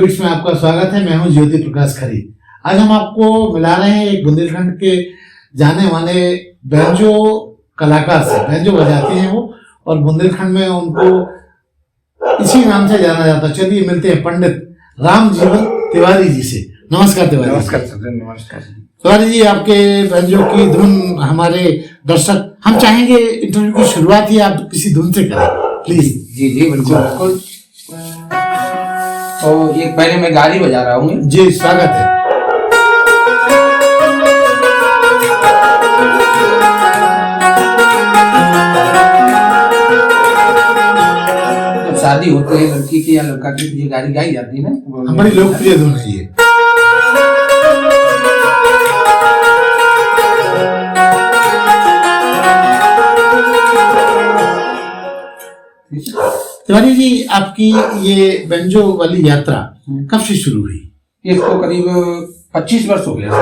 Beats में आपका स्वागत है। मैं हूं ज्योति प्रकाश खरी। आज हम आपको मिला रहे हैं एक बुंदेलखंड के जाने माने बैंजो कलाकार से। बैंजो बजाते हैं वो, और बुंदेलखंड में उनको इसी नाम से जाना जाता है। चलिए मिलते हैं पंडित राम जीवन तिवारी जी से। नमस्कार तिवारी। नमस्कार सर। नमस्कार तिवारी जी, आपके बैंजो की धुन हमारे दर्शक, हम चाहेंगे इंटरव्यू की शुरुआत ही आप किसी धुन से करें प्लीज। जी जी बिल्कुल बिल्कुल। तो ये पहले मैं गाड़ी बजा रहा हूँ। जी स्वागत है। जब शादी होती है लड़की की या लड़का की, ये गाड़ी गाई जाती है ना, हमारी लोकप्रिय धुन है ये। तिवारी जी, आपकी ये बैंजो वाली यात्रा कब से शुरू हुई? इसको करीब 25 वर्ष हो गया।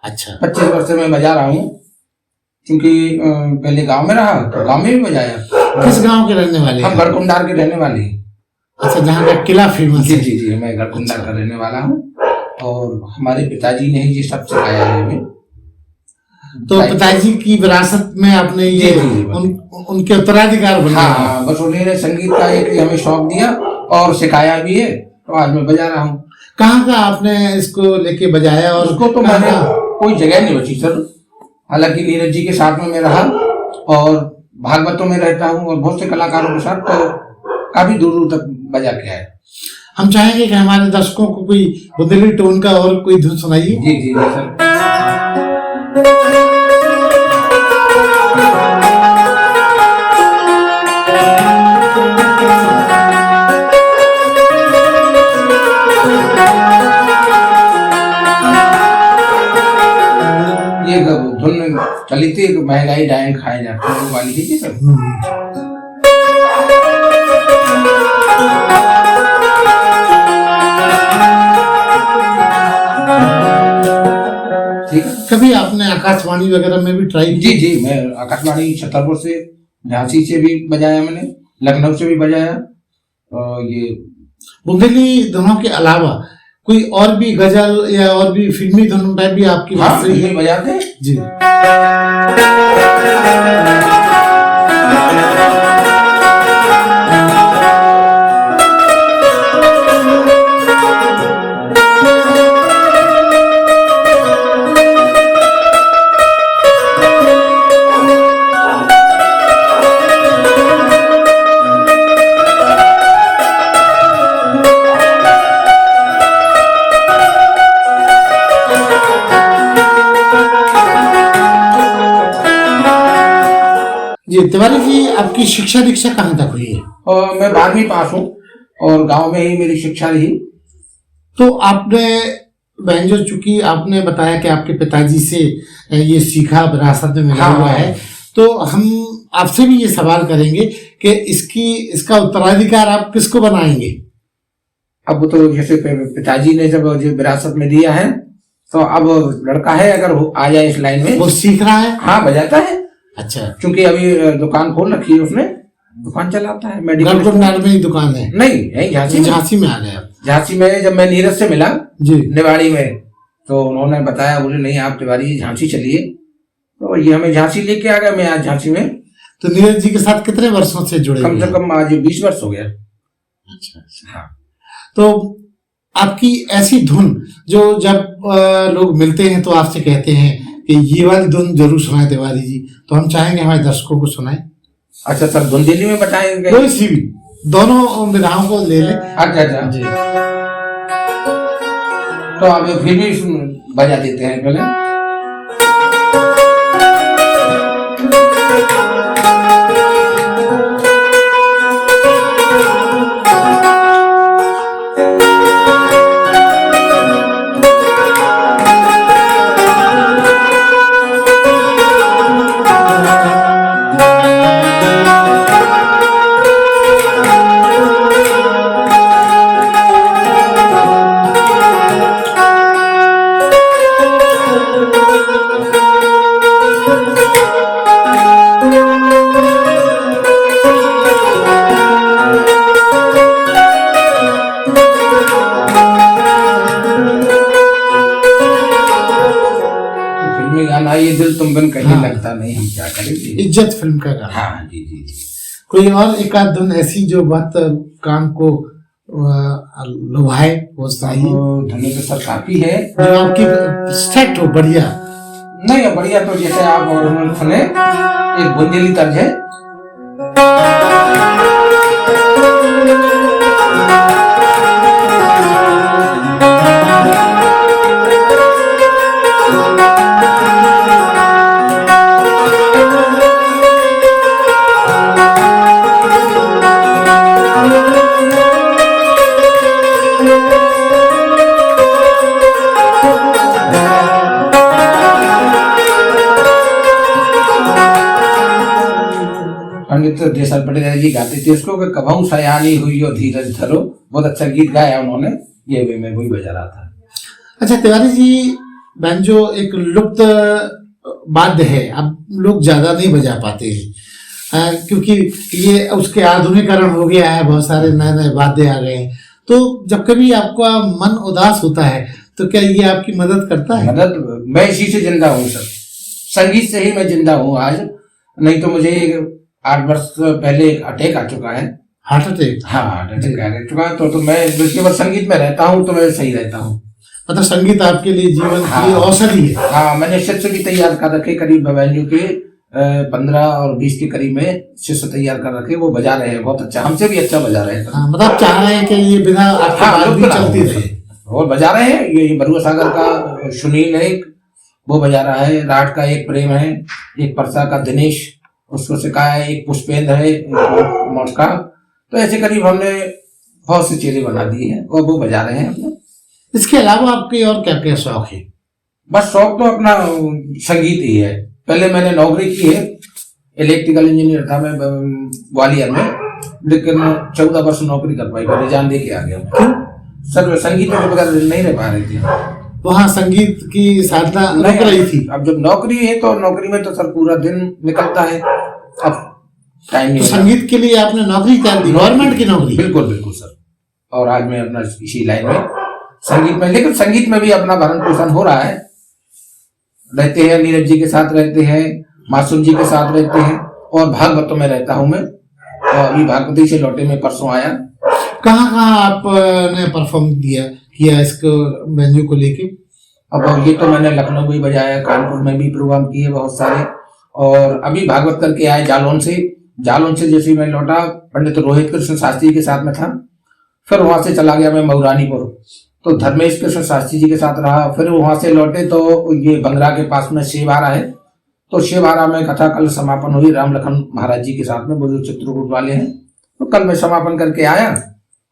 अच्छा, 25 वर्ष से मैं बजा रहा हूँ, क्योंकि पहले गांव में रहा तो गांव में भी बजाया। किस गांव के रहने वाले? हम गढ़कुंडार के रहने वाले हैं। अच्छा, जहाँ का किला फेमस जी है। जी जी, मैं गढ़कुंडार का रहने वाला हूँ, और हमारे पिताजी ने ही ये सब सिखाया है हमें। तो पिताजी की विरासत में आपने ये उनके उत्तराधिकार बना? हाँ, बस उन्होंने संगीत का एक हमें शौक दिया और सिखाया भी है, तो आज मैं बजा रहा हूँ। कहाँ का आपने इसको लेके बजाया? और उसको तो मैंने कोई जगह नहीं बची सर। हालांकि नीरज जी के साथ में मैं रहा और भागवतों में रहता हूँ और बहुत से कलाकारों के साथ, तो काफी दूर दूर तक बजा के आए। हम चाहेंगे कि हमारे दर्शकों को कोई बुंदेली टोन का और कोई धुन सुनाइए। जी जी जी सर। ये धुन चली थी, महंगाई डायन खाए जाते हैं वाली थी सर। कभी आपने आकाशवाणी वगैरह में भी ट्राई जी जी, मैं आकाशवाणी छतरपुर से, झांसी से भी बजाया मैंने, लखनऊ से भी बजाया। और ये बुंदेली धुनों के अलावा कोई और भी गजल या और भी फिल्मी धुन टाइप भी आपकी? हाँ, फिल्मी बजाते हैं जी। जी तिवारी जी, आपकी शिक्षा दीक्षा कहाँ तक हुई है? और मैं 12वीं पास हूँ और गांव में ही मेरी शिक्षा रही। तो आपने बैंजो, चूंकि आपने बताया कि आपके पिताजी से ये सीखा, विरासत में मिला हुआ है, तो हम आपसे भी ये सवाल करेंगे कि इसका उत्तराधिकार आप किसको बनाएंगे? अब तो जैसे पिताजी ने जब विरासत में दिया है, तो अब लड़का है अगर आ जाए इस लाइन में, वो सीख रहा है। हाँ, बजाता है। अच्छा, क्योंकि अभी दुकान खोल रखी है उसने, दुकान चलाता है। गढ़कुंडार में ही दुकान है? नहीं, यही झांसी में। झांसी में आ गया। झांसी में जब मैं नीरज से मिला जी निवाड़ी में, तो उन्होंने बताया, बोले नहीं आप तिवारी झांसी चलिए, तो ये हमें झांसी लेके आ गया। मैं आज झांसी में। तो नीरज जी के साथ कितने वर्षों से जुड़े? कम से कम आज 20 वर्ष हो गया। अच्छा, हाँ। तो आपकी ऐसी धुन जो जब लोग मिलते हैं तो आपसे कहते हैं कि ये वाली धुन जरूर सुनाए तिवारी जी, तो हम चाहेंगे हमारे दर्शकों को सुनाए। अच्छा सर, बुंदेली में बताएंगे? कोई सी भी, दोनों विधाओं को ले लें। अच्छा अच्छा जी। तो आप फिर भी बजा देते हैं पहले। ये दिल तुम बिन कहीं हाँ। लगता नहीं, हम क्या करें जी। इज्जत फिल्म का गाना। हाँ जी जी जी। कोई और एक आध धुन ऐसी जो बात कान को लुभाए वो सुनाइए, धुनी तो सर काफी है। जो आपकी सेट हो बढ़िया। नहीं बढ़िया तो जैसे आप ओरिजिनल सुने, एक बुंदेली तर्ज है। पंडित देसर पटेल जी गाते थे इसको कि कभू सयानी हुई हो धीरज धरो। बहुत अच्छा गीत गाया उन्होंने, ये भी मैं वही बजा रहा था। अच्छा तिवारी जी, बैंजो एक लुप्त वाद्य है, अब लोग ज्यादा नहीं बजा पाते हैं क्योंकि ये उसके आधुनिकीकरण हो गया है, बहुत सारे नए नए वाद्य आ गए हैं। तो जब कभी आपका मन उदास होता है तो क्या ये आपकी मदद करता है? मदद, मैं इसी से जिंदा हूँ सर, संगीत से ही मैं जिंदा हूँ आज। नहीं तो मुझे 8 वर्ष पहले अटैक आ चुका है। Heart attack? हाँ हार्ट अटैक आ चुका है। तो मैं केवल संगीत में रहता हूँ तो मैं सही रहता हूँ। मतलब संगीत आपके लिए जीवन हाँ, की औषधि है। हाँ मैंने शिष्य भी तैयार कर रखे, करीब बैंजो के 15 और 20 के करीब में शिष्य तैयार कर रखे, वो बजा रहे हैं बहुत अच्छा, हमसे भी अच्छा बजा रहे हैं। हाँ, मतलब चाह रहे हैं कि ये बिना आपकी बात भी चलती रहे। और बजा रहे हैं, ये बरुआ सागर का सुनील है एक, वो बजा रहा है। राठ का एक प्रेम है, एक परसा का दिनेश, उसको सिखाया है, एक पुष्पेंद्र है मोटका। तो ऐसे करीब हमने बहुत से चेहरे बना दिए हैं और वो बजा रहे हैं अपने। इसके अलावा आपके और क्या क्या शौक है? बस शौक तो अपना संगीत ही है। पहले मैंने नौकरी की है, इलेक्ट्रिकल इंजीनियर था मैं ग्वालियर में, लेकिन 14 वर्ष नौकरी कर पाई, फिर रिजाइन दे के आ गया। क्यों? सर संगीत के बगैर नहीं रह पा रही थी, वहाँ संगीत की साधना रुक रही थी। अब जब नौकरी है तो नौकरी में तो सर पूरा दिन निकलता है, अब टाइम नहीं तो होता। संगीत के लिए आपने नौकरी कर दी, गवर्नमेंट की नौकरी? बिल्कुल बिल्कुल सर। और आज मैं अपना इसी लाइन में संगीत में, लेकिन संगीत में भी अपना भरण पोषण हो रहा है। रहते हैं नीरज जी के साथ, रहते हैं मासूम जी के साथ रहते हैं, और भागवतों में रहता हूँ मैं। और अभी भागवती से लौटे में परसों आया। कहाँ कहाँ आपने परफॉर्म किया इसको बैंजो को लेके? अब ये तो मैंने लखनऊ में भी बजाया, कानपुर में भी प्रोग्राम किए बहुत सारे, और अभी भागवत करके आए जालौन से जैसे मैं लौटा पंडित रोहित कृष्ण शास्त्री के साथ में था। फिर वहां से चला गया मैं मऊरानीपुर, तो धर्मेश कृष्ण शास्त्री जी के साथ रहा। फिर वहां से लौटे तो ये बंगरा के पास में शिवहारा है, तो शिवहारा में कथा कल समापन हुई राम लखन महाराज जी के साथ में, वो जो चित्रकूट वाले हैं। तो कल मैं समापन करके आया,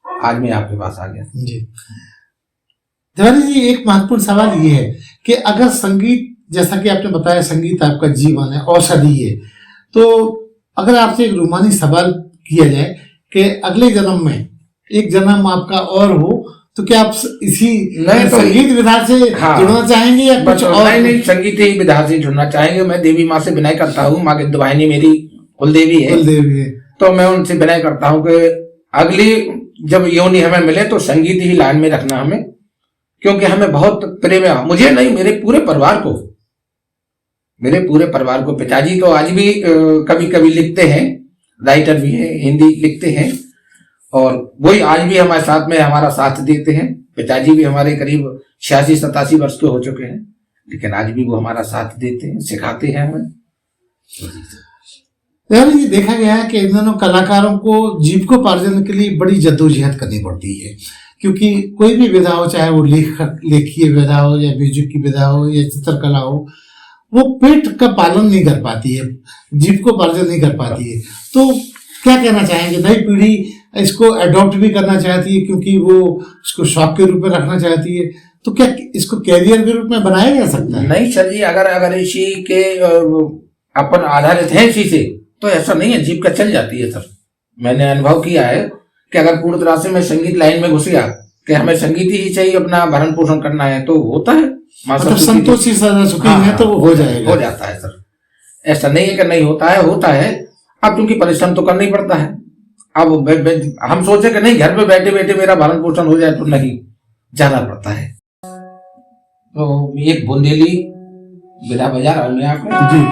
आज मैं आपके पास आ गया जी। तिवारी जी, एक महत्वपूर्ण सवाल ये है कि अगर संगीत, जैसा कि आपने बताया संगीत आपका जीवन है, औषधि है, तो अगर आपसे एक रूमानी सवाल किया जाए कि अगले जन्म में एक जन्म आपका और हो, तो क्या आप इसी तो संगीत विधा से जुड़ना चाहेंगे या कुछ और? नहीं, संगीत ही विधा से जुड़ना चाहेंगे। मैं देवी माँ से विनय करता हूँ, माँ गिद्धवाहिनी मेरी कुलदेवी है, तो मैं उनसे विनय करता हूँ कि अगली जब योनि हमें मिले तो संगीत ही लाइन में रखना हमें, क्योंकि हमें बहुत प्रेम है, मुझे नहीं मेरे पूरे परिवार को। पिताजी तो आज भी कभी कभी लिखते हैं, राइटर भी है, हिंदी लिखते हैं, और वही आज भी हमारे साथ में हमारा साथ देते हैं। पिताजी भी हमारे करीब 86-87 वर्ष के हो चुके हैं, लेकिन आज भी वो हमारा साथ देते हैं, सिखाते हैं हमें। यार ये देखा गया है कि इन दोनों कलाकारों को जीविकोपार्जन के लिए बड़ी जद्दोजहद करनी पड़ती है, क्योंकि कोई भी विधा हो, चाहे वो लेखीय विधा हो या म्यूजिक की विधा हो या चित्रकला हो, वो पेट का पालन नहीं कर पाती है, जीविकोपार्जन नहीं कर पाती है। तो क्या कहना चाहेंगे? नई पीढ़ी इसको अडॉप्ट भी करना चाहती है क्योंकि वो इसको शौक के रूप में रखना चाहती है, तो क्या इसको कैरियर के रूप में बनाया जा सकता है? नहीं सर जी, अगर इसी के अपन आधारित है इसी से, तो ऐसा नहीं है, जीविका चल जाती है सर। मैंने अनुभव किया है कि अगर पूर्ण तरह से मैं संगीत लाइन में घुस गया कि हमें संगीत ही चाहिए, अपना भरण पोषण करना है, तो होता है। मतलब संतोषी सदा सुखी है तो वो हो जाएगा, हो जाता है सर। ऐसा नहीं है कि नहीं होता है। अब क्योंकि परिश्रम तो करना ही पड़ता है। अब हम सोचे कि नहीं घर पे बैठे बैठे मेरा भरण पोषण हो जाए, तो नहीं, जाना पड़ता है। तो एक बुंदेली विदा बजा रहा हूँ मैं आपको। जी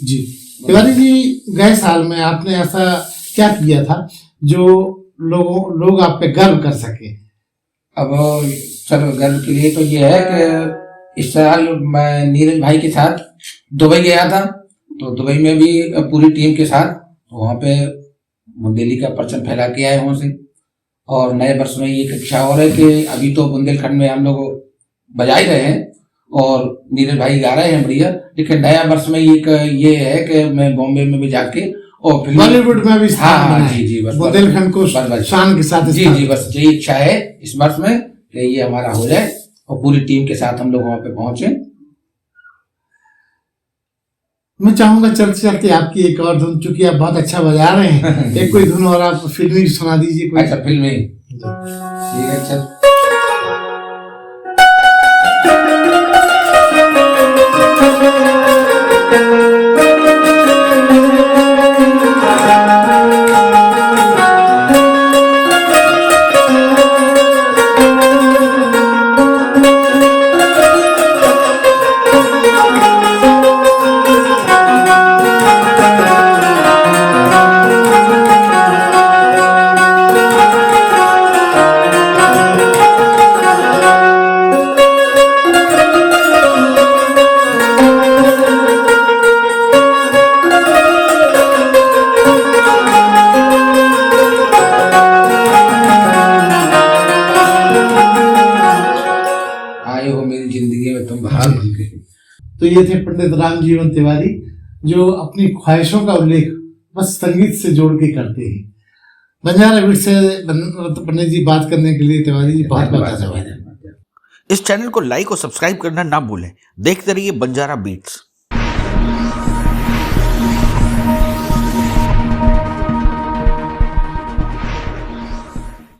जी तिवारी जी, गए साल में आपने ऐसा क्या किया था जो लोग आप पे गर्व कर सके? अब चलो गर्व के लिए तो ये है कि इस साल मैं नीरज भाई के साथ दुबई गया था, तो दुबई में भी पूरी टीम के साथ वहाँ पे बुंदेली का परचम फैला के आए वहाँ से। और नए वर्ष में ये इच्छा हो रहा है कि अभी तो बुंदेलखंड में हम लोग बजा ही रहे हैं और नीरज भाई गा रहे हैं बढ़िया, लेकिन नया वर्ष में ये है कि मैं बॉम्बे में भी जाके और फिल्म बॉलीवुड में भी स्थान हाँ बनाए, जी बस बुंदेलखंड को शान के साथ जी जी बस यही इच्छा है इस वर्ष में कि ये हमारा हो जाए और पूरी टीम के साथ हम लोग वहाँ पे पहुंचे। मैं चाहूंगा चलते चलते आपकी एक और धुन, चूंकि आप बहुत अच्छा बजा रहे हैं, एक कोई धुन और आप फिल्मी सुना दीजिए कोई। अच्छा फिल्म में ठीक है चल। तो ये थे पंडित रामजीवन तिवारी, जो अपनी ख्वाहिशों का उल्लेख बस संगीत से जोड़ के करते हैं। बंजारा बीट से पंडित जी बात करने के लिए तिवारी जी बहुत बहुत धन्यवाद। इस चैनल को लाइक और सब्सक्राइब करना ना भूलें। देखते रहिए बंजारा बीट्स।